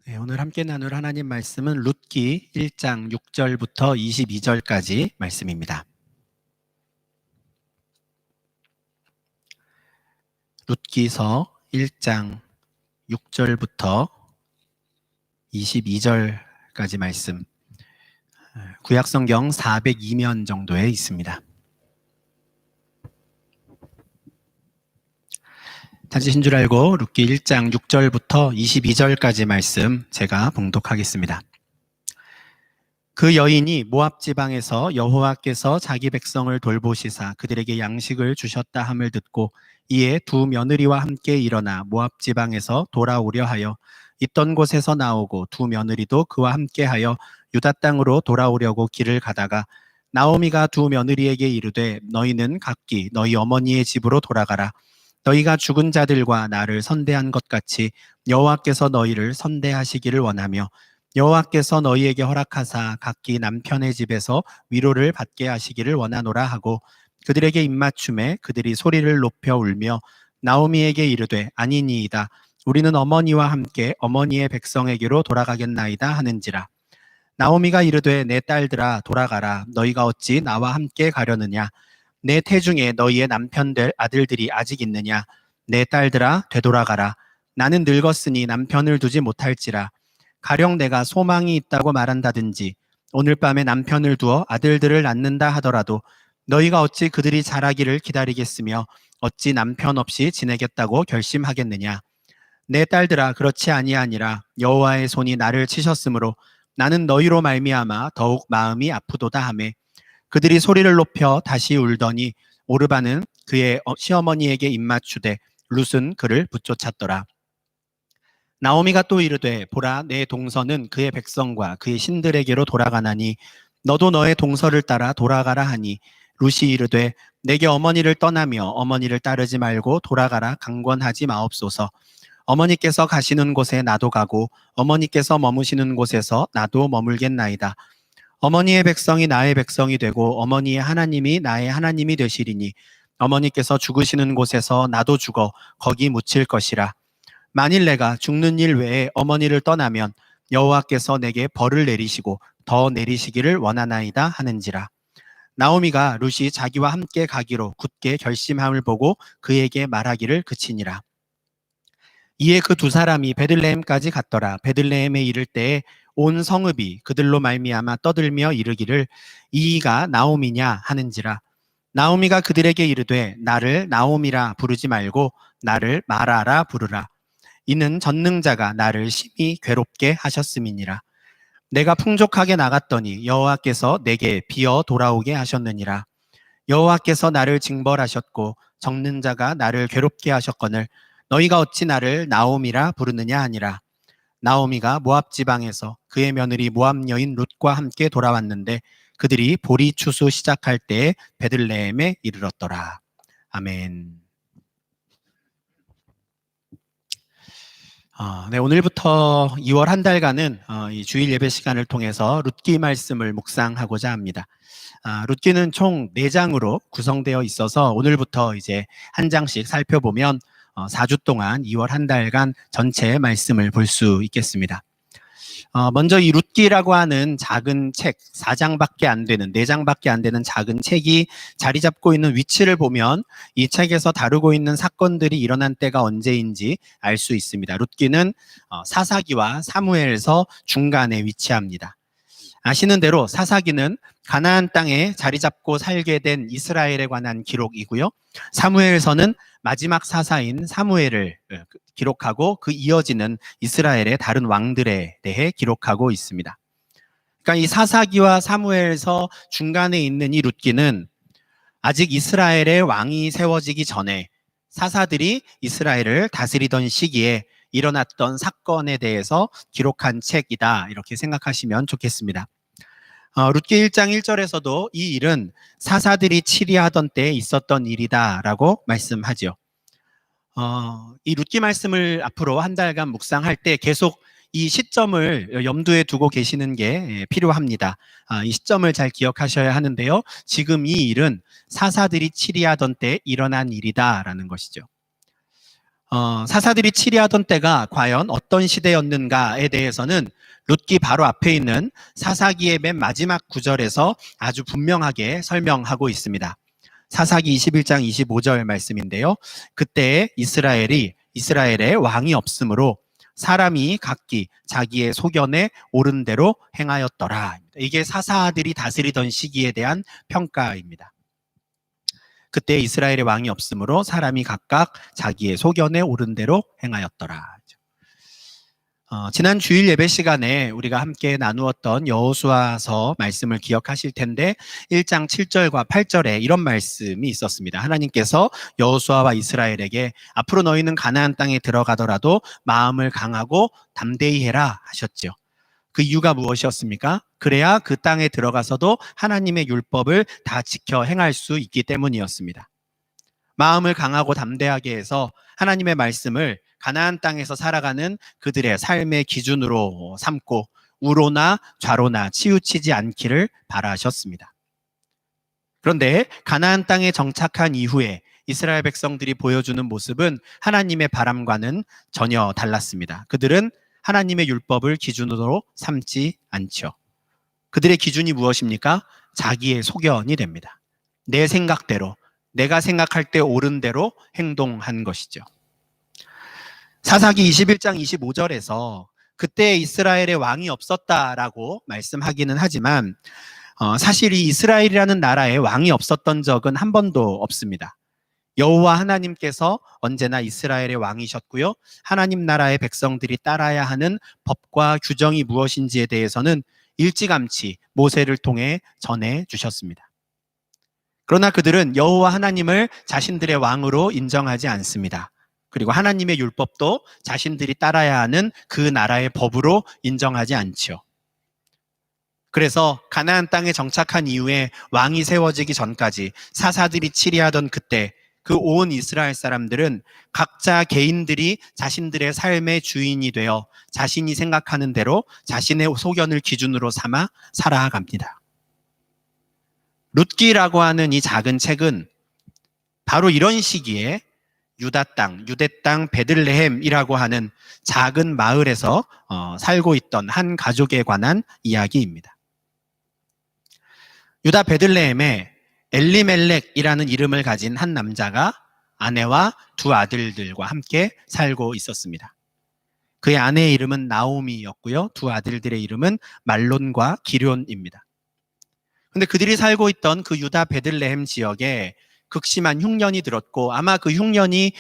네, 오늘 함께 나눌 하나님 말씀은 룻기 1장 6절부터 22절까지 말씀입니다. 룻기서 1장 6절부터 22절까지 말씀, 구약성경 402면 정도에 있습니다. 찾으신 줄 알고 룻기 1장 6절부터 22절까지 말씀 제가 봉독하겠습니다. 그 여인이 모압 지방에서 여호와께서 자기 백성을 돌보시사 그들에게 양식을 주셨다 함을 듣고 이에 두 며느리와 함께 일어나 모압 지방에서 돌아오려 하여 있던 곳에서 나오고 두 며느리도 그와 함께하여 유다 땅으로 돌아오려고 길을 가다가 나오미가 두 며느리에게 이르되 너희는 각기 너희 어머니의 집으로 돌아가라. 너희가 죽은 자들과 나를 선대한 것 같이 여호와께서 너희를 선대하시기를 원하며 여호와께서 너희에게 허락하사 각기 남편의 집에서 위로를 받게 하시기를 원하노라 하고 그들에게 입맞춤에 그들이 소리를 높여 울며 나오미에게 이르되 아니니이다. 우리는 어머니와 함께 어머니의 백성에게로 돌아가겠나이다 하는지라. 나오미가 이르되 내 딸들아 돌아가라. 너희가 어찌 나와 함께 가려느냐. 내 태중에 너희의 남편들 아들들이 아직 있느냐. 내 딸들아 되돌아가라. 나는 늙었으니 남편을 두지 못할지라. 가령 내가 소망이 있다고 말한다든지 오늘 밤에 남편을 두어 아들들을 낳는다 하더라도 너희가 어찌 그들이 자라기를 기다리겠으며 어찌 남편 없이 지내겠다고 결심하겠느냐. 내 딸들아 그렇지 아니하니라. 여호와의 손이 나를 치셨으므로 나는 너희로 말미암아 더욱 마음이 아프도다 하매 그들이 소리를 높여 다시 울더니 오르바는 그의 시어머니에게 입맞추되 룻은 그를 붙쫓았더라. 나오미가 또 이르되 보라 내 동서는 그의 백성과 그의 신들에게로 돌아가나니 너도 너의 동서를 따라 돌아가라 하니 룻이 이르되 내게 어머니를 떠나며 어머니를 따르지 말고 돌아가라 강권하지 마옵소서. 어머니께서 가시는 곳에 나도 가고 어머니께서 머무시는 곳에서 나도 머물겠나이다. 어머니의 백성이 나의 백성이 되고 어머니의 하나님이 나의 하나님이 되시리니 어머니께서 죽으시는 곳에서 나도 죽어 거기 묻힐 것이라. 만일 내가 죽는 일 외에 어머니를 떠나면 여호와께서 내게 벌을 내리시고 더 내리시기를 원하나이다 하는지라. 나오미가 룻이 자기와 함께 가기로 굳게 결심함을 보고 그에게 말하기를 그치니라. 이에 그 두 사람이 베들레헴까지 갔더라. 베들레헴에 이를 때에 온 성읍이 그들로 말미암아 떠들며 이르기를 이가 나오미냐 하는지라. 나오미가 그들에게 이르되 나를 나오미라 부르지 말고 나를 마라라 부르라. 이는 전능자가 나를 심히 괴롭게 하셨음이니라. 내가 풍족하게 나갔더니 여호와께서 내게 비어 돌아오게 하셨느니라. 여호와께서 나를 징벌하셨고 적는 자가 나를 괴롭게 하셨거늘 너희가 어찌 나를 나오미라 부르느냐 하니라. 나오미가 모압 지방에서 그의 며느리 모압 여인 룻과 함께 돌아왔는데 그들이 보리 추수 시작할 때에 베들레헴에 이르렀더라. 아멘. 네, 오늘부터 2월 한 달간은 이 주일 예배 시간을 통해서 룻기 말씀을 묵상하고자 합니다. 룻기는 총 4장으로 구성되어 있어서 오늘부터 이제 한 장씩 살펴보면 4주 동안 2월 한 달간 전체 말씀을 볼 수 있겠습니다. 먼저 이 룻기라고 하는 작은 책, 4장밖에 안 되는, 4장밖에 안 되는 작은 책이 자리 잡고 있는 위치를 보면 이 책에서 다루고 있는 사건들이 일어난 때가 언제인지 알 수 있습니다. 룻기는 사사기와 사무엘서 중간에 위치합니다. 아시는 대로 사사기는 가나안 땅에 자리 잡고 살게 된 이스라엘에 관한 기록이고요. 사무엘서는 마지막 사사인 사무엘을 기록하고 그 이어지는 이스라엘의 다른 왕들에 대해 기록하고 있습니다. 그러니까 이 사사기와 사무엘서 중간에 있는 이 룻기는 아직 이스라엘의 왕이 세워지기 전에 사사들이 이스라엘을 다스리던 시기에 일어났던 사건에 대해서 기록한 책이다 이렇게 생각하시면 좋겠습니다. 룻기 1장 1절에서도 이 일은 사사들이 치리하던 때에 있었던 일이다라고 말씀하죠. 이 룻기 말씀을 앞으로 한 달간 묵상할 때 계속 이 시점을 염두에 두고 계시는 게 필요합니다. 이 시점을 잘 기억하셔야 하는데요. 지금 이 일은 사사들이 치리하던 때 일어난 일이다라는 것이죠. 사사들이 치리하던 때가 과연 어떤 시대였는가에 대해서는 룻기 바로 앞에 있는 사사기의 맨 마지막 구절에서 아주 분명하게 설명하고 있습니다. 사사기 21장 25절 말씀인데요. 그때 이스라엘에 왕이 없으므로 사람이 각기 자기의 소견에 옳은 대로 행하였더라. 이게 사사들이 다스리던 시기에 대한 평가입니다. 그때 이스라엘의 왕이 없으므로 사람이 각각 자기의 소견에 옳은 대로 행하였더라. 지난 주일 예배 시간에 우리가 함께 나누었던 여호수아서 말씀을 기억하실 텐데 1장 7절과 8절에 이런 말씀이 있었습니다. 하나님께서 여호수아와 이스라엘에게 앞으로 너희는 가나안 땅에 들어가더라도 마음을 강하고 담대히 해라 하셨죠. 그 이유가 무엇이었습니까? 그래야 그 땅에 들어가서도 하나님의 율법을 다 지켜 행할 수 있기 때문이었습니다. 마음을 강하고 담대하게 해서 하나님의 말씀을 가나안 땅에서 살아가는 그들의 삶의 기준으로 삼고 우로나 좌로나 치우치지 않기를 바라셨습니다. 그런데 가나안 땅에 정착한 이후에 이스라엘 백성들이 보여주는 모습은 하나님의 바람과는 전혀 달랐습니다. 그들은 하나님의 율법을 기준으로 삼지 않죠. 그들의 기준이 무엇입니까? 자기의 소견이 됩니다. 내 생각대로, 내가 생각할 때 옳은 대로 행동한 것이죠. 사사기 21장 25절에서 그때 이스라엘의 왕이 없었다라고 말씀하기는 하지만 사실 이 이스라엘이라는 나라에 왕이 없었던 적은 한 번도 없습니다. 여호와 하나님께서 언제나 이스라엘의 왕이셨고요. 하나님 나라의 백성들이 따라야 하는 법과 규정이 무엇인지에 대해서는 일찌감치 모세를 통해 전해 주셨습니다. 그러나 그들은 여호와 하나님을 자신들의 왕으로 인정하지 않습니다. 그리고 하나님의 율법도 자신들이 따라야 하는 그 나라의 법으로 인정하지 않죠. 그래서 가나안 땅에 정착한 이후에 왕이 세워지기 전까지 사사들이 치리하던 그때 그 온 이스라엘 사람들은 각자 개인들이 자신들의 삶의 주인이 되어 자신이 생각하는 대로 자신의 소견을 기준으로 삼아 살아갑니다. 룻기라고 하는 이 작은 책은 바로 이런 시기에 유대 땅 베들레헴이라고 하는 작은 마을에서 살고 있던 한 가족에 관한 이야기입니다. 유다 베들레헴에 엘리멜렉이라는 이름을 가진 한 남자가 아내와 두 아들들과 함께 살고 있었습니다. 그의 아내의 이름은 나오미였고요. 두 아들들의 이름은 말론과 기럨입니다. 그런데 그들이 살고 있던 그 유다 베들레헴 지역에 극심한 흉년이 들었고 아마 그 흉년이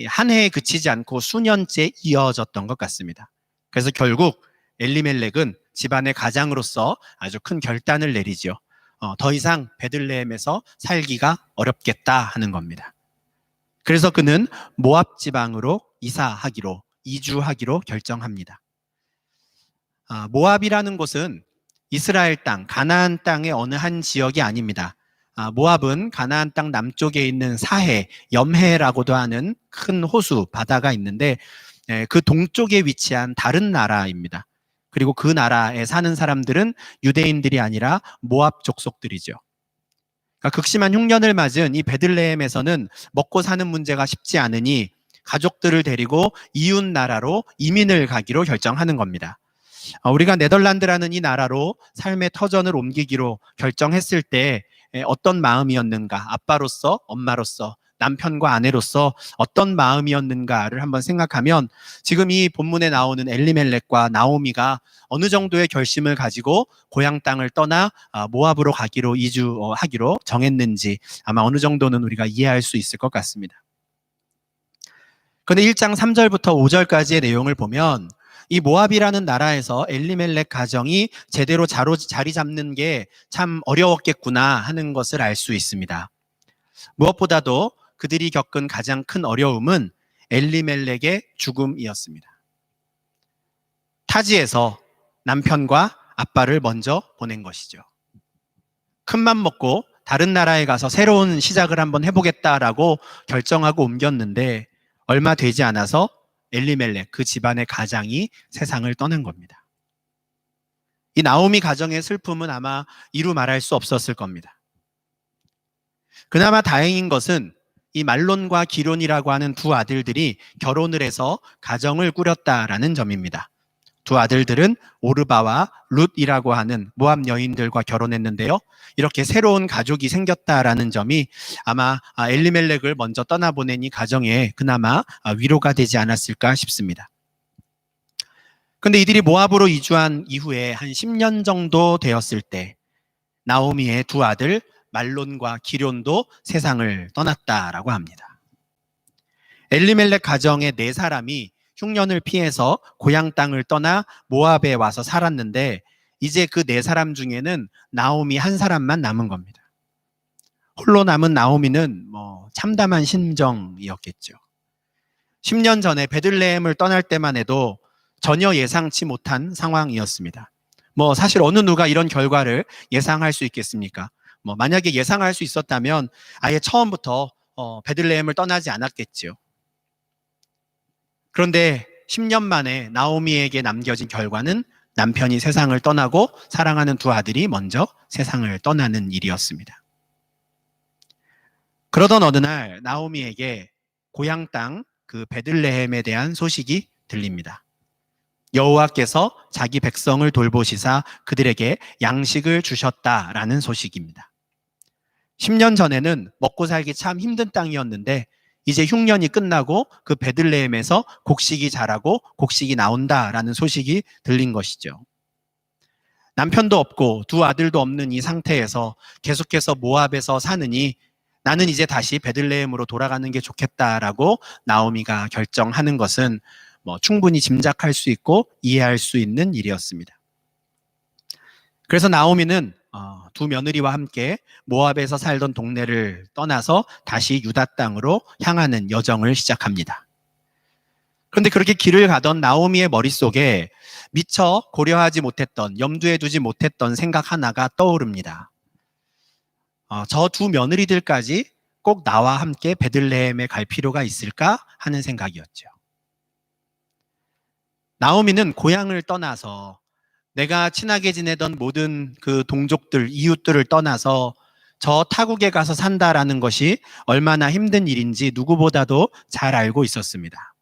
한 해에 그치지 않고 수년째 이어졌던 것 같습니다. 그래서 결국 엘리멜렉은 집안의 가장으로서 아주 큰 결단을 내리죠. 더 이상 베들레헴에서 살기가 어렵겠다 하는 겁니다. 그래서 그는 모압 지방으로 이주하기로 결정합니다. 모압이라는 곳은 이스라엘 땅, 가나안 땅의 어느 한 지역이 아닙니다. 모압은 가나안 땅 남쪽에 있는 사해, 염해라고도 하는 큰 호수, 바다가 있는데 그 동쪽에 위치한 다른 나라입니다. 그리고 그 나라에 사는 사람들은 유대인들이 아니라 모압 족속들이죠. 그러니까 극심한 흉년을 맞은 이 베들레헴에서는 먹고 사는 문제가 쉽지 않으니 가족들을 데리고 이웃 나라로 이민을 가기로 결정하는 겁니다. 우리가 네덜란드라는 이 나라로 삶의 터전을 옮기기로 결정했을 때 어떤 마음이었는가, 아빠로서, 엄마로서, 남편과 아내로서 어떤 마음이었는가를 한번 생각하면 지금 이 본문에 나오는 엘리멜렉과 나오미가 어느 정도의 결심을 가지고 고향 땅을 떠나 모압으로 가기로 이주하기로 정했는지 아마 어느 정도는 우리가 이해할 수 있을 것 같습니다. 그런데 1장 3절부터 5절까지의 내용을 보면 이 모압이라는 나라에서 엘리멜렉 가정이 제대로 자리 잡는 게 참 어려웠겠구나 하는 것을 알 수 있습니다. 무엇보다도 그들이 겪은 가장 큰 어려움은 엘리멜렉의 죽음이었습니다. 타지에서 남편과 아빠를 먼저 보낸 것이죠. 큰맘 먹고 다른 나라에 가서 새로운 시작을 한번 해보겠다라고 결정하고 옮겼는데 얼마 되지 않아서 엘리멜렉, 그 집안의 가장이 세상을 떠난 겁니다. 이 나오미 가정의 슬픔은 아마 이루 말할 수 없었을 겁니다. 그나마 다행인 것은 이 말론과 기론이라고 하는 두 아들들이 결혼을 해서 가정을 꾸렸다라는 점입니다. 두 아들들은 오르바와 룻이라고 하는 모압 여인들과 결혼했는데요. 이렇게 새로운 가족이 생겼다라는 점이 아마 엘리멜렉을 먼저 떠나보내니 가정에 그나마 위로가 되지 않았을까 싶습니다. 근데 이들이 모압으로 이주한 이후에 한 10년 정도 되었을 때 나오미의 두 아들 말론과 기론도 세상을 떠났다라고 합니다. 엘리멜렉 가정의 네 사람이 흉년을 피해서 고향 땅을 떠나 모압에 와서 살았는데 이제 그 네 사람 중에는 나오미 한 사람만 남은 겁니다. 홀로 남은 나오미는 참담한 심정이었겠죠. 10년 전에 베들레헴을 떠날 때만 해도 전혀 예상치 못한 상황이었습니다. 사실 어느 누가 이런 결과를 예상할 수 있겠습니까? 만약에 예상할 수 있었다면 아예 처음부터 베들레헴을 떠나지 않았겠죠. 그런데 10년 만에 나오미에게 남겨진 결과는 남편이 세상을 떠나고 사랑하는 두 아들이 먼저 세상을 떠나는 일이었습니다. 그러던 어느 날 나오미에게 고향 땅 그 베들레헴에 대한 소식이 들립니다. 여호와께서 자기 백성을 돌보시사 그들에게 양식을 주셨다라는 소식입니다. 10년 전에는 먹고 살기 참 힘든 땅이었는데 이제 흉년이 끝나고 그 베들레헴에서 곡식이 자라고 곡식이 나온다라는 소식이 들린 것이죠. 남편도 없고 두 아들도 없는 이 상태에서 계속해서 모압에서 사느니 나는 이제 다시 베들레헴으로 돌아가는 게 좋겠다라고 나오미가 결정하는 것은 충분히 짐작할 수 있고 이해할 수 있는 일이었습니다. 그래서 나오미는 두 며느리와 함께 모압에서 살던 동네를 떠나서 다시 유다 땅으로 향하는 여정을 시작합니다. 그런데 그렇게 길을 가던 나오미의 머릿속에 미처 고려하지 못했던, 염두에 두지 못했던 생각 하나가 떠오릅니다. 저 두 며느리들까지 꼭 나와 함께 베들레헴에 갈 필요가 있을까 하는 생각이었죠. 나오미는 고향을 떠나서 내가 친하게 지내던 모든 그 동족들, 이웃들을 떠나서 저 타국에 가서 산다라는 것이 얼마나 힘든 일인지 누구보다도 잘 알고 있었습니다.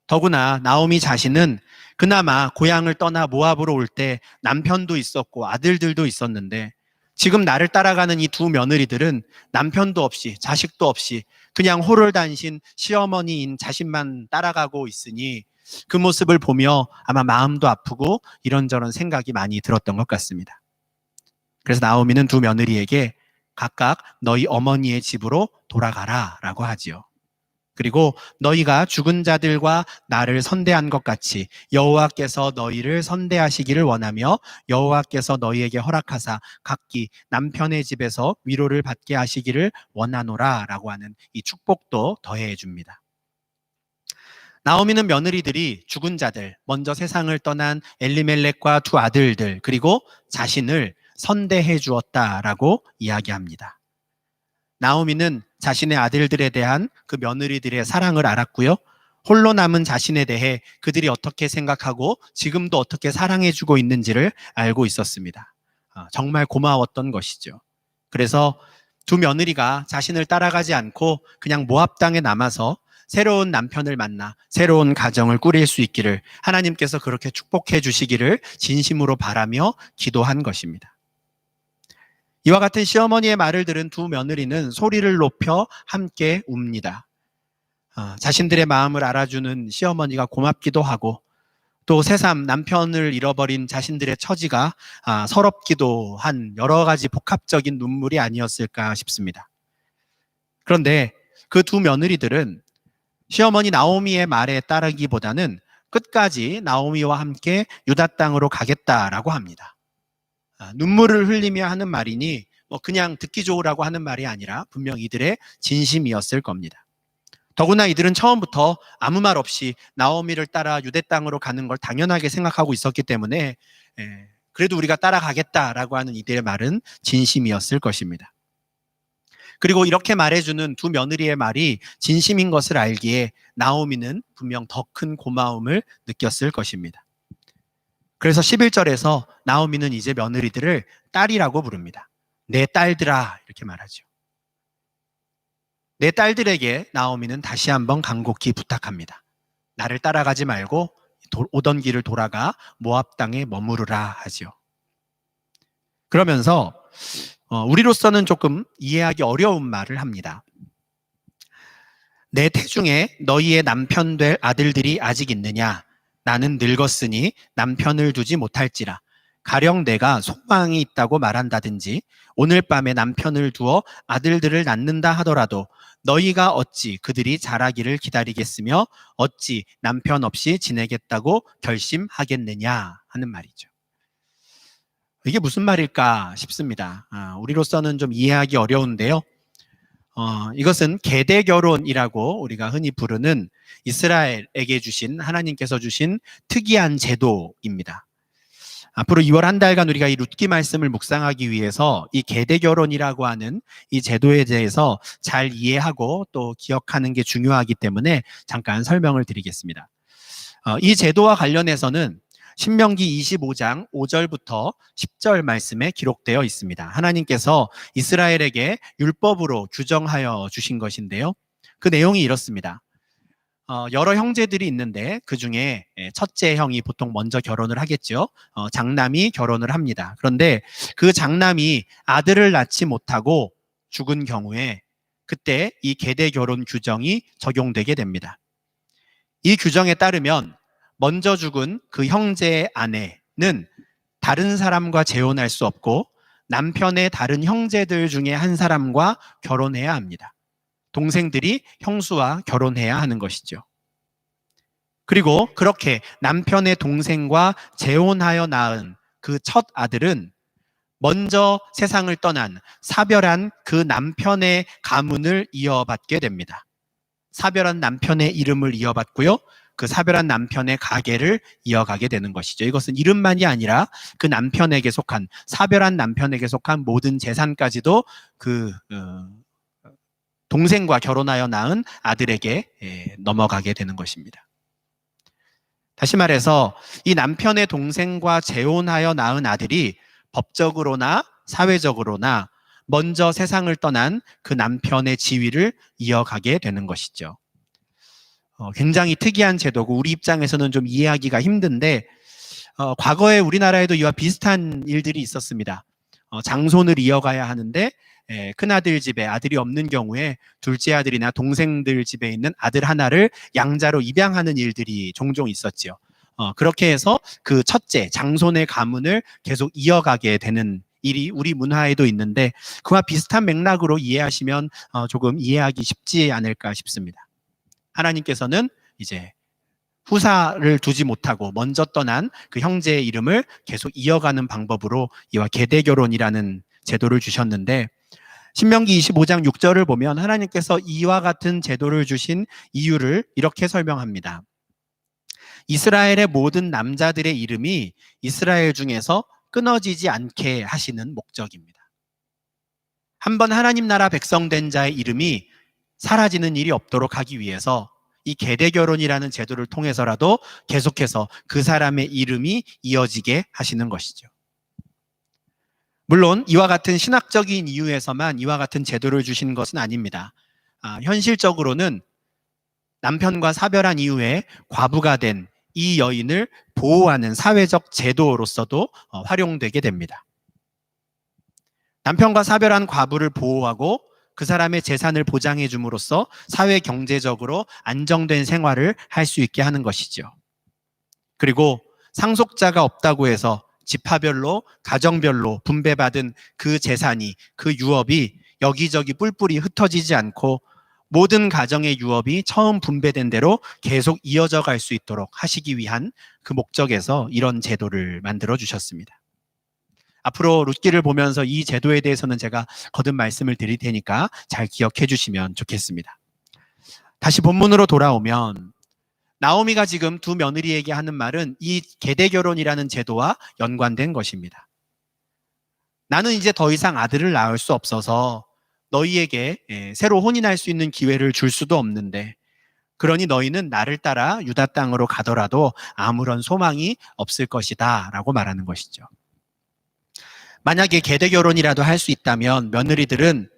더구나 나오미 자신은 그나마 고향을 떠나 모압으로 올 때 남편도 있었고 아들들도 있었는데 지금 나를 따라가는 이 두 며느리들은 남편도 없이 자식도 없이 그냥 호롤단신 시어머니인 자신만 따라가고 있으니 그 모습을 보며 아마 마음도 아프고 이런저런 생각이 많이 들었던 것 같습니다. 그래서 나오미는 두 며느리에게 각각 너희 어머니의 집으로 돌아가라 라고 하지요. 그리고 너희가 죽은 자들과 나를 선대한 것 같이 여호와께서 너희를 선대하시기를 원하며 여호와께서 너희에게 허락하사 각기 남편의 집에서 위로를 받게 하시기를 원하노라 라고 하는 이 축복도 더해 줍니다. 나오미는 며느리들이 죽은 자들, 먼저 세상을 떠난 엘리멜렉과 두 아들들, 그리고 자신을 선대해 주었다라고 이야기합니다. 나오미는 자신의 아들들에 대한 그 며느리들의 사랑을 알았고요. 홀로 남은 자신에 대해 그들이 어떻게 생각하고 지금도 어떻게 사랑해주고 있는지를 알고 있었습니다. 정말 고마웠던 것이죠. 그래서 두 며느리가 자신을 따라가지 않고 그냥 모압 땅에 남아서 새로운 남편을 만나 새로운 가정을 꾸릴 수 있기를 하나님께서 그렇게 축복해 주시기를 진심으로 바라며 기도한 것입니다. 이와 같은 시어머니의 말을 들은 두 며느리는 소리를 높여 함께 웁니다. 자신들의 마음을 알아주는 시어머니가 고맙기도 하고 또 새삼 남편을 잃어버린 자신들의 처지가 서럽기도 한 여러 가지 복합적인 눈물이 아니었을까 싶습니다. 그런데 그 두 며느리들은 시어머니 나오미의 말에 따르기보다는 끝까지 나오미와 함께 유다 땅으로 가겠다라고 합니다. 눈물을 흘리며 하는 말이니 그냥 듣기 좋으라고 하는 말이 아니라 분명 이들의 진심이었을 겁니다. 더구나 이들은 처음부터 아무 말 없이 나오미를 따라 유대 땅으로 가는 걸 당연하게 생각하고 있었기 때문에 그래도 우리가 따라가겠다라고 하는 이들의 말은 진심이었을 것입니다. 그리고 이렇게 말해주는 두 며느리의 말이 진심인 것을 알기에 나오미는 분명 더 큰 고마움을 느꼈을 것입니다. 그래서 11절에서 나오미는 이제 며느리들을 딸이라고 부릅니다. 내 딸들아 이렇게 말하죠. 내 딸들에게 나오미는 다시 한번 간곡히 부탁합니다. 나를 따라가지 말고 오던 길을 돌아가 모압 땅에 머무르라 하지요. 그러면서 우리로서는 조금 이해하기 어려운 말을 합니다. 내 태중에 너희의 남편 될 아들들이 아직 있느냐? 나는 늙었으니 남편을 두지 못할지라. 가령 내가 소망이 있다고 말한다든지 오늘 밤에 남편을 두어 아들들을 낳는다 하더라도 너희가 어찌 그들이 자라기를 기다리겠으며 어찌 남편 없이 지내겠다고 결심하겠느냐 하는 말이죠. 이게 무슨 말일까 싶습니다. 우리로서는 좀 이해하기 어려운데요. 이것은 계대 결혼이라고 우리가 흔히 부르는 이스라엘에게 주신 하나님께서 주신 특이한 제도입니다. 앞으로 2월 한 달간 우리가 이 룻기 말씀을 묵상하기 위해서 이 계대 결혼이라고 하는 이 제도에 대해서 잘 이해하고 또 기억하는 게 중요하기 때문에 잠깐 설명을 드리겠습니다. 이 제도와 관련해서는 신명기 25장 5절부터 10절 말씀에 기록되어 있습니다. 하나님께서 이스라엘에게 율법으로 규정하여 주신 것인데요. 그 내용이 이렇습니다. 여러 형제들이 있는데 그 중에 첫째 형이 보통 먼저 결혼을 하겠죠. 장남이 결혼을 합니다. 그런데 그 장남이 아들을 낳지 못하고 죽은 경우에 그때 이 계대 결혼 규정이 적용되게 됩니다. 이 규정에 따르면 먼저 죽은 그 형제의 아내는 다른 사람과 재혼할 수 없고 남편의 다른 형제들 중에 한 사람과 결혼해야 합니다. 동생들이 형수와 결혼해야 하는 것이죠. 그리고 그렇게 남편의 동생과 재혼하여 낳은 그 첫 아들은 먼저 세상을 떠난 사별한 그 남편의 가문을 이어받게 됩니다. 사별한 남편의 이름을 이어받고요. 그 사별한 남편의 가계를 이어가게 되는 것이죠. 이것은 이름만이 아니라 그 남편에게 속한, 사별한 남편에게 속한 모든 재산까지도 그 동생과 결혼하여 낳은 아들에게 넘어가게 되는 것입니다. 다시 말해서 이 남편의 동생과 재혼하여 낳은 아들이 법적으로나 사회적으로나 먼저 세상을 떠난 그 남편의 지위를 이어가게 되는 것이죠. 굉장히 특이한 제도고 우리 입장에서는 좀 이해하기가 힘든데 과거에 우리나라에도 이와 비슷한 일들이 있었습니다. 장손을 이어가야 하는데 큰아들 집에 아들이 없는 경우에 둘째 아들이나 동생들 집에 있는 아들 하나를 양자로 입양하는 일들이 종종 있었죠. 그렇게 해서 그 첫째 장손의 가문을 계속 이어가게 되는 일이 우리 문화에도 있는데 그와 비슷한 맥락으로 이해하시면 조금 이해하기 쉽지 않을까 싶습니다. 하나님께서는 이제 후사를 두지 못하고 먼저 떠난 그 형제의 이름을 계속 이어가는 방법으로 이와 계대 결혼이라는 제도를 주셨는데 신명기 25장 6절을 보면 하나님께서 이와 같은 제도를 주신 이유를 이렇게 설명합니다. 이스라엘의 모든 남자들의 이름이 이스라엘 중에서 끊어지지 않게 하시는 목적입니다. 한번 하나님 나라 백성 된 자의 이름이 사라지는 일이 없도록 하기 위해서 이 계대 결혼이라는 제도를 통해서라도 계속해서 그 사람의 이름이 이어지게 하시는 것이죠. 물론 이와 같은 신학적인 이유에서만 이와 같은 제도를 주신 것은 아닙니다. 현실적으로는 남편과 사별한 이후에 과부가 된 이 여인을 보호하는 사회적 제도로서도 활용되게 됩니다. 남편과 사별한 과부를 보호하고 그 사람의 재산을 보장해 줌으로써 사회 경제적으로 안정된 생활을 할 수 있게 하는 것이죠. 그리고 상속자가 없다고 해서 지파별로 가정별로 분배받은 그 재산이, 그 유업이 여기저기 뿔뿔이 흩어지지 않고 모든 가정의 유업이 처음 분배된 대로 계속 이어져 갈 수 있도록 하시기 위한 그 목적에서 이런 제도를 만들어 주셨습니다. 앞으로 룻기를 보면서 이 제도에 대해서는 제가 거듭 말씀을 드릴 테니까 잘 기억해 주시면 좋겠습니다. 다시 본문으로 돌아오면 나오미가 지금 두 며느리에게 하는 말은 이 계대 결혼이라는 제도와 연관된 것입니다. 나는 이제 더 이상 아들을 낳을 수 없어서 너희에게 새로 혼인할 수 있는 기회를 줄 수도 없는데 그러니 너희는 나를 따라 유다 땅으로 가더라도 아무런 소망이 없을 것이다 라고 말하는 것이죠. 만약에 계대 결혼이라도 할 수 있다면 며느리들은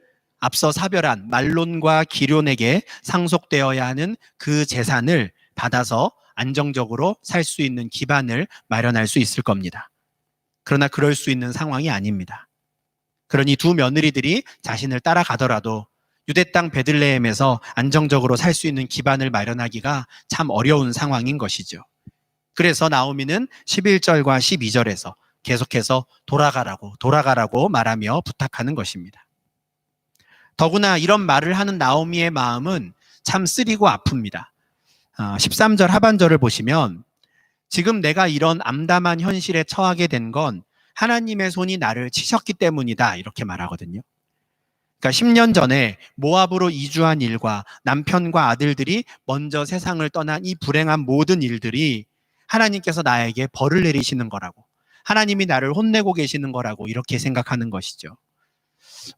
앞서 사별한 말론과 기럨에게 상속되어야 하는 그 재산을 받아서 안정적으로 살 수 있는 기반을 마련할 수 있을 겁니다. 그러나 그럴 수 있는 상황이 아닙니다. 그러니 두 며느리들이 자신을 따라가더라도 유대 땅 베들레헴에서 안정적으로 살 수 있는 기반을 마련하기가 참 어려운 상황인 것이죠. 그래서 나오미는 11절과 12절에서 계속해서 돌아가라고 말하며 부탁하는 것입니다. 더구나 이런 말을 하는 나오미의 마음은 참 쓰리고 아픕니다. 13절 하반절을 보시면 지금 내가 이런 암담한 현실에 처하게 된 건 하나님의 손이 나를 치셨기 때문이다 이렇게 말하거든요. 그러니까 10년 전에 모압으로 이주한 일과 남편과 아들들이 먼저 세상을 떠난 이 불행한 모든 일들이 하나님께서 나에게 벌을 내리시는 거라고, 하나님이 나를 혼내고 계시는 거라고 이렇게 생각하는 것이죠.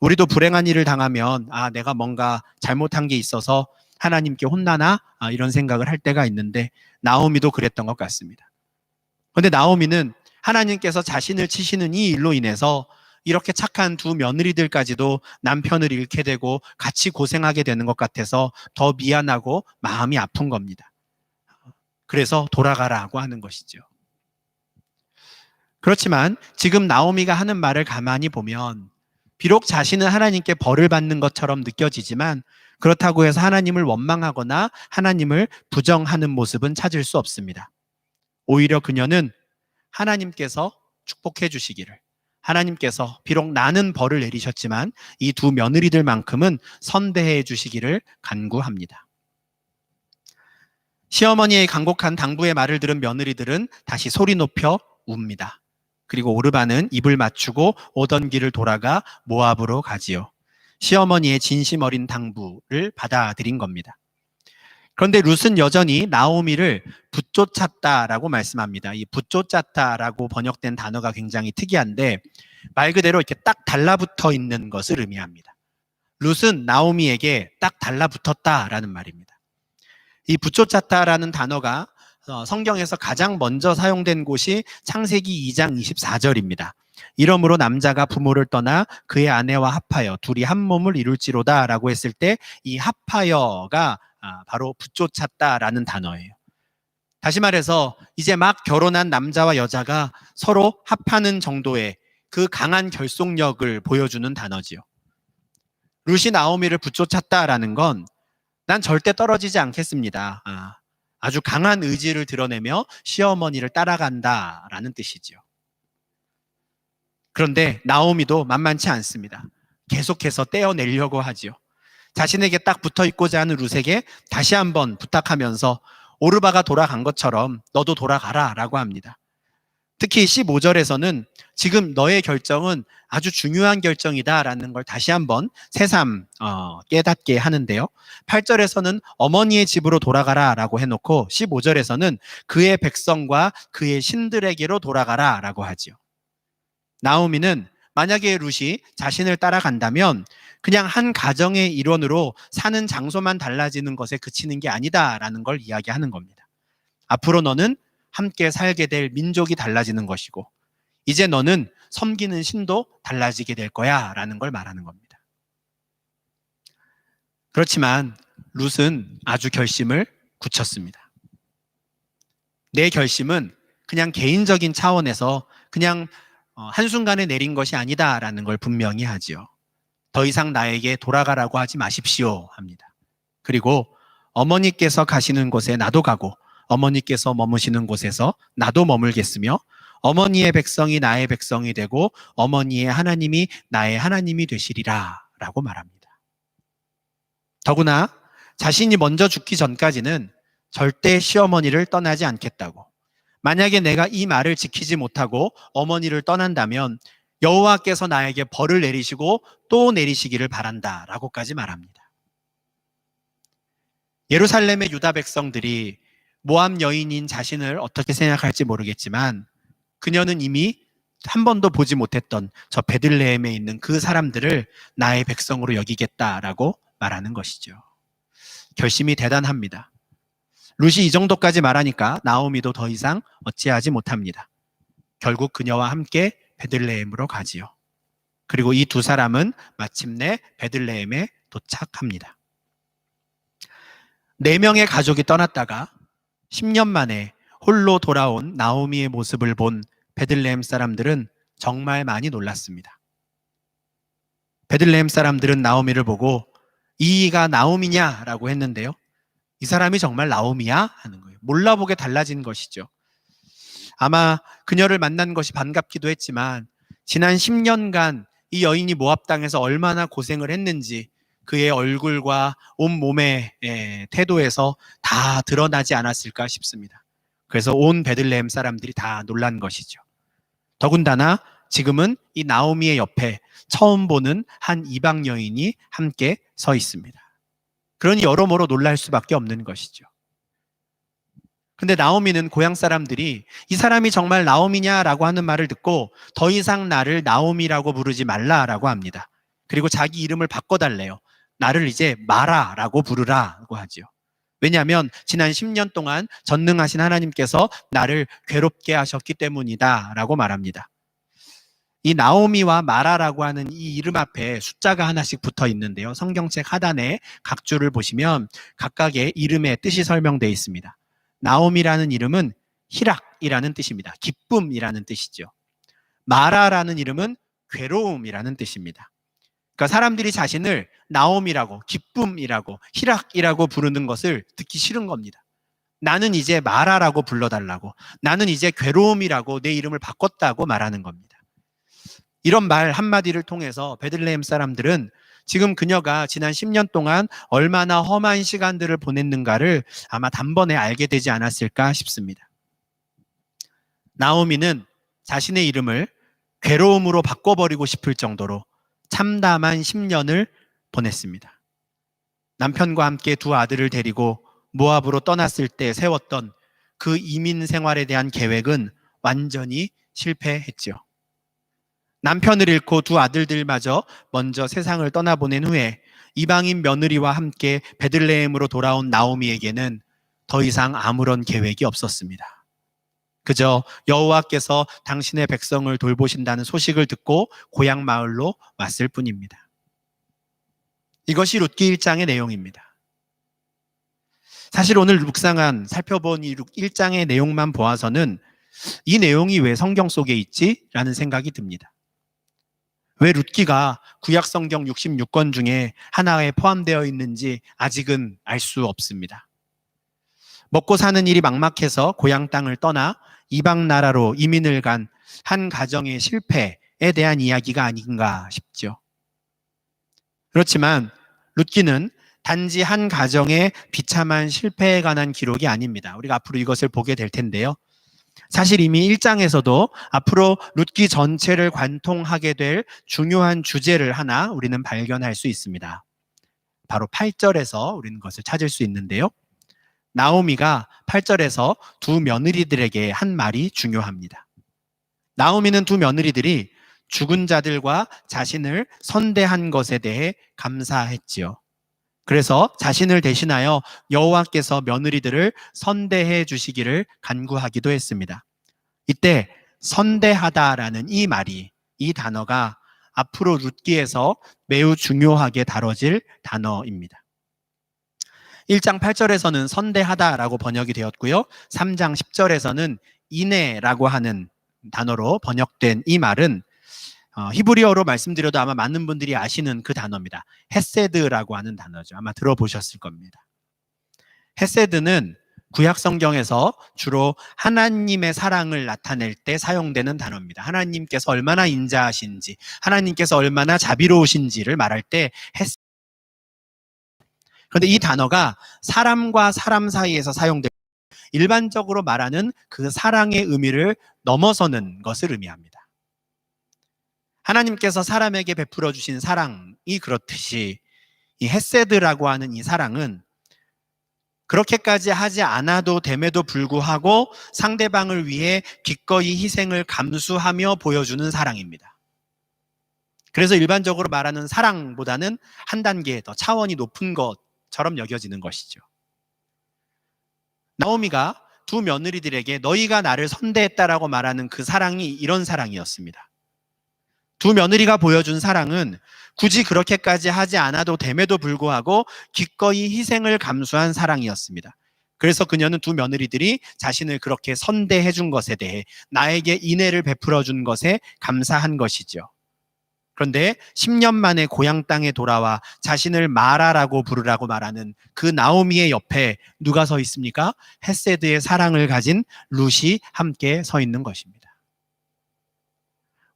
우리도 불행한 일을 당하면 내가 뭔가 잘못한 게 있어서 하나님께 혼나나? 이런 생각을 할 때가 있는데 나오미도 그랬던 것 같습니다. 그런데 나오미는 하나님께서 자신을 치시는 이 일로 인해서 이렇게 착한 두 며느리들까지도 남편을 잃게 되고 같이 고생하게 되는 것 같아서 더 미안하고 마음이 아픈 겁니다. 그래서 돌아가라고 하는 것이죠. 그렇지만 지금 나오미가 하는 말을 가만히 보면 비록 자신은 하나님께 벌을 받는 것처럼 느껴지지만 그렇다고 해서 하나님을 원망하거나 하나님을 부정하는 모습은 찾을 수 없습니다. 오히려 그녀는 하나님께서 축복해 주시기를, 하나님께서 비록 나는 벌을 내리셨지만 이 두 며느리들만큼은 선대해 주시기를 간구합니다. 시어머니의 간곡한 당부의 말을 들은 며느리들은 다시 소리 높여 웁니다. 그리고 오르반은 입을 맞추고 오던 길을 돌아가 모압으로 가지요. 시어머니의 진심 어린 당부를 받아들인 겁니다. 그런데 룻은 여전히 나오미를 붙쫓았다라고 말씀합니다. 이 붙쫓았다라고 번역된 단어가 굉장히 특이한데 말 그대로 이렇게 딱 달라붙어 있는 것을 의미합니다. 룻은 나오미에게 딱 달라붙었다라는 말입니다. 이 붙쫓았다라는 단어가 성경에서 가장 먼저 사용된 곳이 창세기 2장 24절입니다. 이러므로 남자가 부모를 떠나 그의 아내와 합하여 둘이 한 몸을 이룰지로다 라고 했을 때 이 합하여가 바로 붙쫓았다라는 단어예요. 다시 말해서 이제 막 결혼한 남자와 여자가 서로 합하는 정도의 그 강한 결속력을 보여주는 단어지요. 룻이 나오미를 붙쫓았다라는 건 난 절대 떨어지지 않겠습니다. 아주 강한 의지를 드러내며 시어머니를 따라간다라는 뜻이죠. 그런데 나오미도 만만치 않습니다. 계속해서 떼어내려고 하지요. 자신에게 딱 붙어 있고자 하는 룻에게 다시 한번 부탁하면서 오르바가 돌아간 것처럼 너도 돌아가라 라고 합니다. 특히 15절에서는 지금 너의 결정은 아주 중요한 결정이다 라는 걸 다시 한번 새삼 깨닫게 하는데요. 8절에서는 어머니의 집으로 돌아가라 라고 해놓고 15절에서는 그의 백성과 그의 신들에게로 돌아가라 라고 하지요. 나오미는 만약에 룻이 자신을 따라간다면 그냥 한 가정의 일원으로 사는 장소만 달라지는 것에 그치는 게 아니다라는 걸 이야기하는 겁니다. 앞으로 너는 함께 살게 될 민족이 달라지는 것이고 이제 너는 섬기는 신도 달라지게 될 거야 라는 걸 말하는 겁니다. 그렇지만 룻은 아주 결심을 굳혔습니다. 내 결심은 그냥 개인적인 차원에서 그냥 한순간에 내린 것이 아니다라는 걸 분명히 하지요. 더 이상 나에게 돌아가라고 하지 마십시오 합니다. 그리고 어머니께서 가시는 곳에 나도 가고 어머니께서 머무시는 곳에서 나도 머물겠으며 어머니의 백성이 나의 백성이 되고 어머니의 하나님이 나의 하나님이 되시리라 라고 말합니다. 더구나 자신이 먼저 죽기 전까지는 절대 시어머니를 떠나지 않겠다고, 만약에 내가 이 말을 지키지 못하고 어머니를 떠난다면 여호와께서 나에게 벌을 내리시고 또 내리시기를 바란다 라고까지 말합니다. 예루살렘의 유다 백성들이 모압 여인인 자신을 어떻게 생각할지 모르겠지만 그녀는 이미 한 번도 보지 못했던 저 베들레헴에 있는 그 사람들을 나의 백성으로 여기겠다라고 말하는 것이죠. 결심이 대단합니다. 룻이 이 정도까지 말하니까 나오미도 더 이상 어찌하지 못합니다. 결국 그녀와 함께 베들레헴으로 가지요. 그리고 이 두 사람은 마침내 베들레헴에 도착합니다. 4명의 가족이 떠났다가 10년 만에 홀로 돌아온 나오미의 모습을 본 베들레헴 사람들은 정말 많이 놀랐습니다. 베들레헴 사람들은 나오미를 보고 이가 나오미냐라고 했는데요. 이 사람이 정말 나오미야? 하는 거예요. 몰라보게 달라진 것이죠. 아마 그녀를 만난 것이 반갑기도 했지만 지난 10년간 이 여인이 모압 땅에서 얼마나 고생을 했는지 그의 얼굴과 온몸의 태도에서 다 드러나지 않았을까 싶습니다. 그래서 온 베들레헴 사람들이 다 놀란 것이죠. 더군다나 지금은 이 나오미의 옆에 처음 보는 한 이방 여인이 함께 서 있습니다. 그러니 여러모로 놀랄 수밖에 없는 것이죠. 근데 나오미는 고향 사람들이 이 사람이 정말 나오미냐라고 하는 말을 듣고 더 이상 나를 나오미라고 부르지 말라라고 합니다. 그리고 자기 이름을 바꿔달래요. 나를 이제 마라라고 부르라고 하죠. 왜냐하면 지난 10년 동안 전능하신 하나님께서 나를 괴롭게 하셨기 때문이다라고 말합니다. 이 나오미와 마라라고 하는 이 이름 앞에 숫자가 하나씩 붙어 있는데요. 성경책 하단에 각 줄을 보시면 각각의 이름의 뜻이 설명되어 있습니다. 나오미라는 이름은 희락이라는 뜻입니다. 기쁨이라는 뜻이죠. 마라라는 이름은 괴로움이라는 뜻입니다. 그러니까 사람들이 자신을 나오미라고, 기쁨이라고, 희락이라고 부르는 것을 듣기 싫은 겁니다. 나는 이제 마라라고 불러달라고, 나는 이제 괴로움이라고 내 이름을 바꿨다고 말하는 겁니다. 이런 말 한마디를 통해서 베들레헴 사람들은 지금 그녀가 지난 10년 동안 얼마나 험한 시간들을 보냈는가를 아마 단번에 알게 되지 않았을까 싶습니다. 나오미는 자신의 이름을 괴로움으로 바꿔버리고 싶을 정도로 참담한 10년을 보냈습니다. 남편과 함께 두 아들을 데리고 모압으로 떠났을 때 세웠던 그 이민 생활에 대한 계획은 완전히 실패했죠. 남편을 잃고 두 아들들마저 먼저 세상을 떠나보낸 후에 이방인 며느리와 함께 베들레헴으로 돌아온 나오미에게는 더 이상 아무런 계획이 없었습니다. 그저 여호와께서 당신의 백성을 돌보신다는 소식을 듣고 고향 마을로 왔을 뿐입니다. 이것이 룻기 1장의 내용입니다. 사실 오늘 살펴본 이 1장의 내용만 보아서는 이 내용이 왜 성경 속에 있지? 라는 생각이 듭니다. 왜 룻기가 구약 성경 66권 중에 하나에 포함되어 있는지 아직은 알 수 없습니다. 먹고 사는 일이 막막해서 고향 땅을 떠나 이방 나라로 이민을 간 한 가정의 실패에 대한 이야기가 아닌가 싶죠. 그렇지만 룻기는 단지 한 가정의 비참한 실패에 관한 기록이 아닙니다. 우리가 앞으로 이것을 보게 될 텐데요. 사실 이미 1장에서도 앞으로 룻기 전체를 관통하게 될 중요한 주제를 하나 우리는 발견할 수 있습니다. 바로 8절에서 우리는 그것을 찾을 수 있는데요. 나오미가 8절에서 두 며느리들에게 한 말이 중요합니다. 나오미는 두 며느리들이 죽은 자들과 자신을 선대한 것에 대해 감사했지요. 그래서 자신을 대신하여 여호와께서 며느리들을 선대해 주시기를 간구하기도 했습니다. 이때 선대하다라는 이 말이, 이 단어가 앞으로 룻기에서 매우 중요하게 다뤄질 단어입니다. 1장 8절에서는 선대하다라고 번역이 되었고요. 3장 10절에서는 이내라고 하는 단어로 번역된 이 말은 히브리어로 말씀드려도 아마 많은 분들이 아시는 그 단어입니다. 헤세드라고 하는 단어죠. 아마 들어보셨을 겁니다. 헤세드는 구약 성경에서 주로 하나님의 사랑을 나타낼 때 사용되는 단어입니다. 하나님께서 얼마나 인자하신지, 하나님께서 얼마나 자비로우신지를 말할 때 헤세드. 그런데 이 단어가 사람과 사람 사이에서 사용될 때 일반적으로 말하는 그 사랑의 의미를 넘어서는 것을 의미합니다. 하나님께서 사람에게 베풀어 주신 사랑이 그렇듯이 이 헤세드라고 하는 이 사랑은 그렇게까지 하지 않아도 됨에도 불구하고 상대방을 위해 기꺼이 희생을 감수하며 보여주는 사랑입니다. 그래서 일반적으로 말하는 사랑보다는 한 단계 더 차원이 높은 것처럼 여겨지는 것이죠. 나오미가 두 며느리들에게 너희가 나를 선대했다라고 말하는 그 사랑이 이런 사랑이었습니다. 두 며느리가 보여준 사랑은 굳이 그렇게까지 하지 않아도 됨에도 불구하고 기꺼이 희생을 감수한 사랑이었습니다. 그래서 그녀는 두 며느리들이 자신을 그렇게 선대해 준 것에 대해 나에게 인애를 베풀어 준 것에 감사한 것이죠. 그런데 10년 만에 고향 땅에 돌아와 자신을 마라라고 부르라고 말하는 그 나오미의 옆에 누가 서 있습니까? 헤세드의 사랑을 가진 룻이 함께 서 있는 것입니다.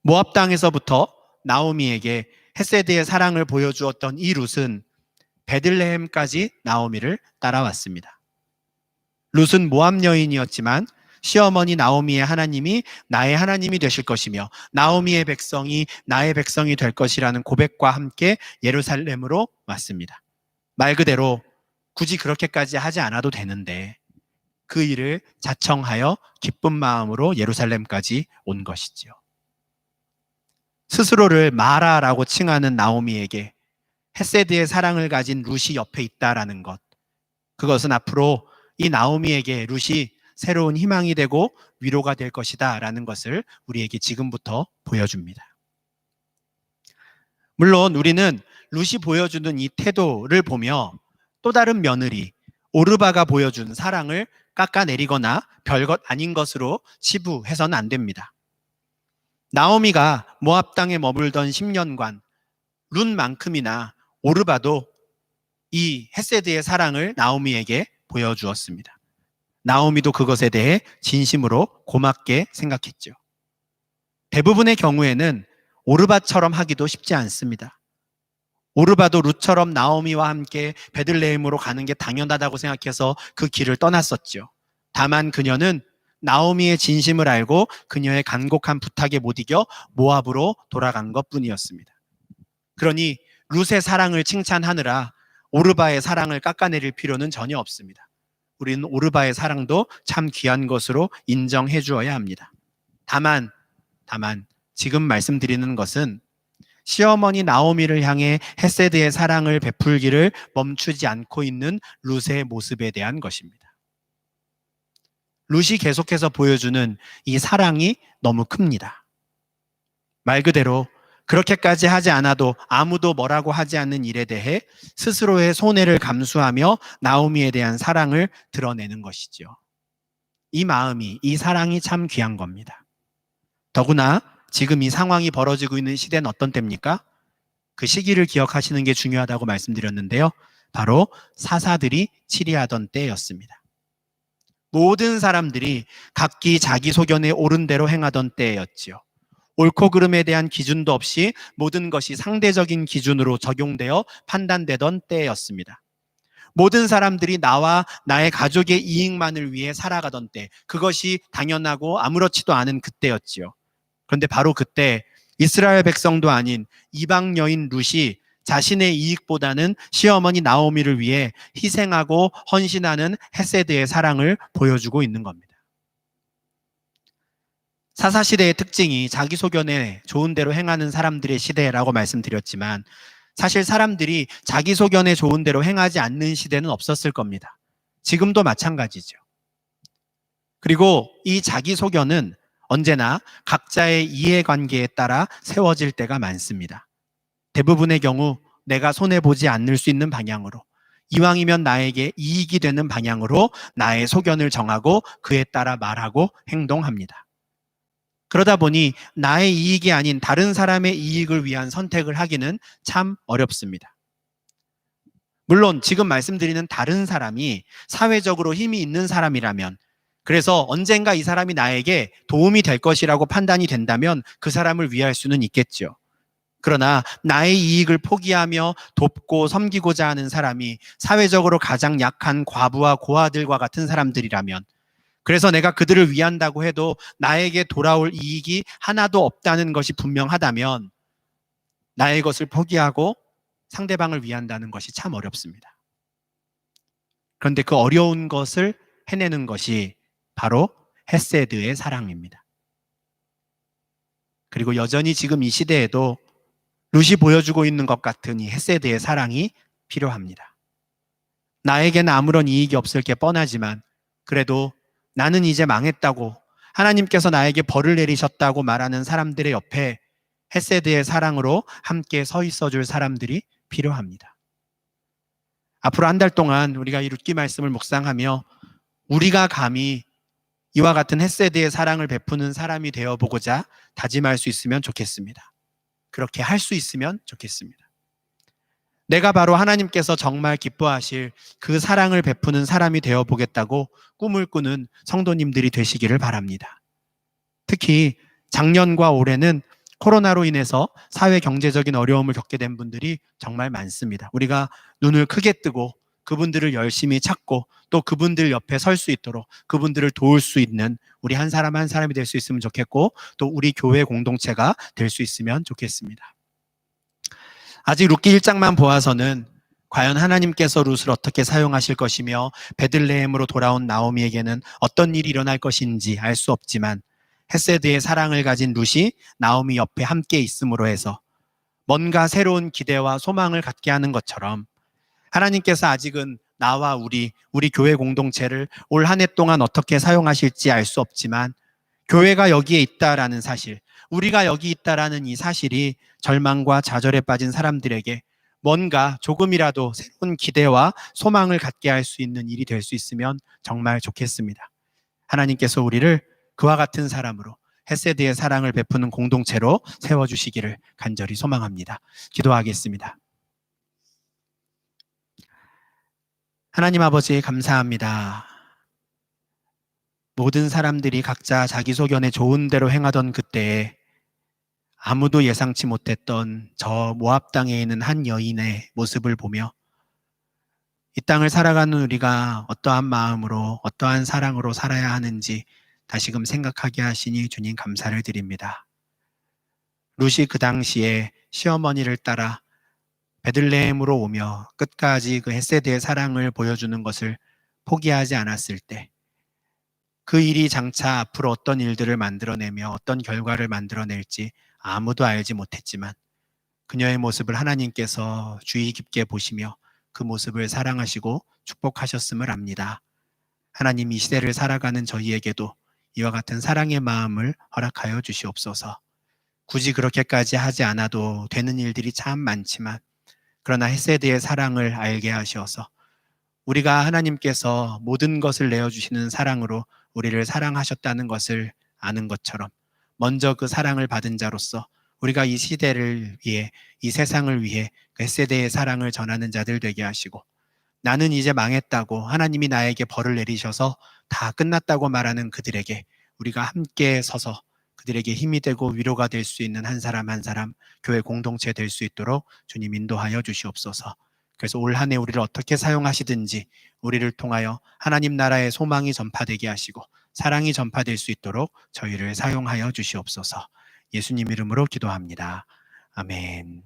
모압 땅에서부터 나오미에게 헤세드의 사랑을 보여주었던 이 룻은 베들레헴까지 나오미를 따라왔습니다. 룻은 모압 여인이었지만 시어머니 나오미의 하나님이 나의 하나님이 되실 것이며 나오미의 백성이 나의 백성이 될 것이라는 고백과 함께 예루살렘으로 왔습니다. 말 그대로 굳이 그렇게까지 하지 않아도 되는데 그 일을 자청하여 기쁜 마음으로 예루살렘까지 온 것이지요. 스스로를 마라라고 칭하는 나오미에게 헤세드의 사랑을 가진 룻이 옆에 있다라는 것, 그것은 앞으로 이 나오미에게 룻이 새로운 희망이 되고 위로가 될 것이다 라는 것을 우리에게 지금부터 보여줍니다. 물론 우리는 룻이 보여주는 이 태도를 보며 또 다른 며느리 오르바가 보여준 사랑을 깎아내리거나 별것 아닌 것으로 치부해서는 안 됩니다. 나오미가 모압 땅에 머물던 10년간 룻만큼이나 오르바도 이 헤세드의 사랑을 나오미에게 보여주었습니다. 나오미도 그것에 대해 진심으로 고맙게 생각했죠. 대부분의 경우에는 오르바처럼 하기도 쉽지 않습니다. 오르바도 룻처럼 나오미와 함께 베들레헴으로 가는 게 당연하다고 생각해서 그 길을 떠났었죠. 다만 그녀는 나오미의 진심을 알고 그녀의 간곡한 부탁에 못 이겨 모압으로 돌아간 것뿐이었습니다. 그러니 룻의 사랑을 칭찬하느라 오르바의 사랑을 깎아내릴 필요는 전혀 없습니다. 우리는 오르바의 사랑도 참 귀한 것으로 인정해 주어야 합니다. 다만 지금 말씀드리는 것은 시어머니 나오미를 향해 헤세드의 사랑을 베풀기를 멈추지 않고 있는 룻의 모습에 대한 것입니다. 룻이 계속해서 보여주는 이 사랑이 너무 큽니다. 말 그대로 그렇게까지 하지 않아도 아무도 뭐라고 하지 않는 일에 대해 스스로의 손해를 감수하며 나오미에 대한 사랑을 드러내는 것이죠. 이 마음이, 이 사랑이 참 귀한 겁니다. 더구나 지금 이 상황이 벌어지고 있는 시대는 어떤 때입니까? 그 시기를 기억하시는 게 중요하다고 말씀드렸는데요. 바로 사사들이 치리하던 때였습니다. 모든 사람들이 각기 자기 소견에 옳은 대로 행하던 때였지요. 옳고 그름에 대한 기준도 없이 모든 것이 상대적인 기준으로 적용되어 판단되던 때였습니다. 모든 사람들이 나와 나의 가족의 이익만을 위해 살아가던 때, 그것이 당연하고 아무렇지도 않은 그때였지요. 그런데 바로 그때 이스라엘 백성도 아닌 이방 여인 룻이 자신의 이익보다는 시어머니 나오미를 위해 희생하고 헌신하는 헤세드의 사랑을 보여주고 있는 겁니다. 사사시대의 특징이 자기 소견에 좋은 대로 행하는 사람들의 시대라고 말씀드렸지만 사실 사람들이 자기 소견에 좋은 대로 행하지 않는 시대는 없었을 겁니다. 지금도 마찬가지죠. 그리고 이 자기 소견은 언제나 각자의 이해관계에 따라 세워질 때가 많습니다. 대부분의 경우 내가 손해보지 않을 수 있는 방향으로, 이왕이면 나에게 이익이 되는 방향으로 나의 소견을 정하고 그에 따라 말하고 행동합니다. 그러다 보니 나의 이익이 아닌 다른 사람의 이익을 위한 선택을 하기는 참 어렵습니다. 물론 지금 말씀드리는 다른 사람이 사회적으로 힘이 있는 사람이라면, 그래서 언젠가 이 사람이 나에게 도움이 될 것이라고 판단이 된다면 그 사람을 위할 수는 있겠죠. 그러나 나의 이익을 포기하며 돕고 섬기고자 하는 사람이 사회적으로 가장 약한 과부와 고아들과 같은 사람들이라면, 그래서 내가 그들을 위한다고 해도 나에게 돌아올 이익이 하나도 없다는 것이 분명하다면 나의 것을 포기하고 상대방을 위한다는 것이 참 어렵습니다. 그런데 그 어려운 것을 해내는 것이 바로 헤세드의 사랑입니다. 그리고 여전히 지금 이 시대에도 룻이 보여주고 있는 것 같은 이 헤세드의 사랑이 필요합니다. 나에게는 아무런 이익이 없을 게 뻔하지만 그래도 나는 이제 망했다고, 하나님께서 나에게 벌을 내리셨다고 말하는 사람들의 옆에 헤세드의 사랑으로 함께 서 있어 줄 사람들이 필요합니다. 앞으로 한 달 동안 우리가 이 룻기 말씀을 묵상하며 우리가 감히 이와 같은 헤세드의 사랑을 베푸는 사람이 되어보고자 다짐할 수 있으면 좋겠습니다. 그렇게 할 수 있으면 좋겠습니다. 내가 바로 하나님께서 정말 기뻐하실 그 사랑을 베푸는 사람이 되어보겠다고 꿈을 꾸는 성도님들이 되시기를 바랍니다. 특히 작년과 올해는 코로나로 인해서 사회 경제적인 어려움을 겪게 된 분들이 정말 많습니다. 우리가 눈을 크게 뜨고 그분들을 열심히 찾고 또 그분들 옆에 설 수 있도록 그분들을 도울 수 있는 우리 한 사람 한 사람이 될 수 있으면 좋겠고 또 우리 교회 공동체가 될 수 있으면 좋겠습니다. 아직 룻기 1장만 보아서는 과연 하나님께서 룻을 어떻게 사용하실 것이며 베들레헴으로 돌아온 나오미에게는 어떤 일이 일어날 것인지 알 수 없지만 헤세드의 사랑을 가진 룻이 나오미 옆에 함께 있음으로 해서 뭔가 새로운 기대와 소망을 갖게 하는 것처럼 하나님께서 아직은 나와 우리 교회 공동체를 올 한 해 동안 어떻게 사용하실지 알 수 없지만 교회가 여기에 있다라는 사실, 우리가 여기 있다라는 이 사실이 절망과 좌절에 빠진 사람들에게 뭔가 조금이라도 새로운 기대와 소망을 갖게 할 수 있는 일이 될 수 있으면 정말 좋겠습니다. 하나님께서 우리를 그와 같은 사람으로 헤세드의 사랑을 베푸는 공동체로 세워주시기를 간절히 소망합니다. 기도하겠습니다. 하나님 아버지 감사합니다. 모든 사람들이 각자 자기 소견에 좋은 대로 행하던 그때에 아무도 예상치 못했던 저 모압 땅에 있는 한 여인의 모습을 보며 이 땅을 살아가는 우리가 어떠한 마음으로 어떠한 사랑으로 살아야 하는지 다시금 생각하게 하시니 주님 감사를 드립니다. 룻이 그 당시에 시어머니를 따라 베들레헴으로 오며 끝까지 그 헤세드의 사랑을 보여주는 것을 포기하지 않았을 때 그 일이 장차 앞으로 어떤 일들을 만들어내며 어떤 결과를 만들어낼지 아무도 알지 못했지만 그녀의 모습을 하나님께서 주의 깊게 보시며 그 모습을 사랑하시고 축복하셨음을 압니다. 하나님 이 시대를 살아가는 저희에게도 이와 같은 사랑의 마음을 허락하여 주시옵소서. 굳이 그렇게까지 하지 않아도 되는 일들이 참 많지만 그러나 헤세드의 사랑을 알게 하셔서 우리가 하나님께서 모든 것을 내어주시는 사랑으로 우리를 사랑하셨다는 것을 아는 것처럼 먼저 그 사랑을 받은 자로서 우리가 이 시대를 위해 이 세상을 위해 그 헤세드의 사랑을 전하는 자들 되게 하시고 나는 이제 망했다고 하나님이 나에게 벌을 내리셔서 다 끝났다고 말하는 그들에게 우리가 함께 서서 그들에게 힘이 되고 위로가 될 수 있는 한 사람 한 사람 교회 공동체 될 수 있도록 주님 인도하여 주시옵소서. 그래서 올 한 해 우리를 어떻게 사용하시든지 우리를 통하여 하나님 나라의 소망이 전파되게 하시고 사랑이 전파될 수 있도록 저희를 사용하여 주시옵소서. 예수님 이름으로 기도합니다. 아멘.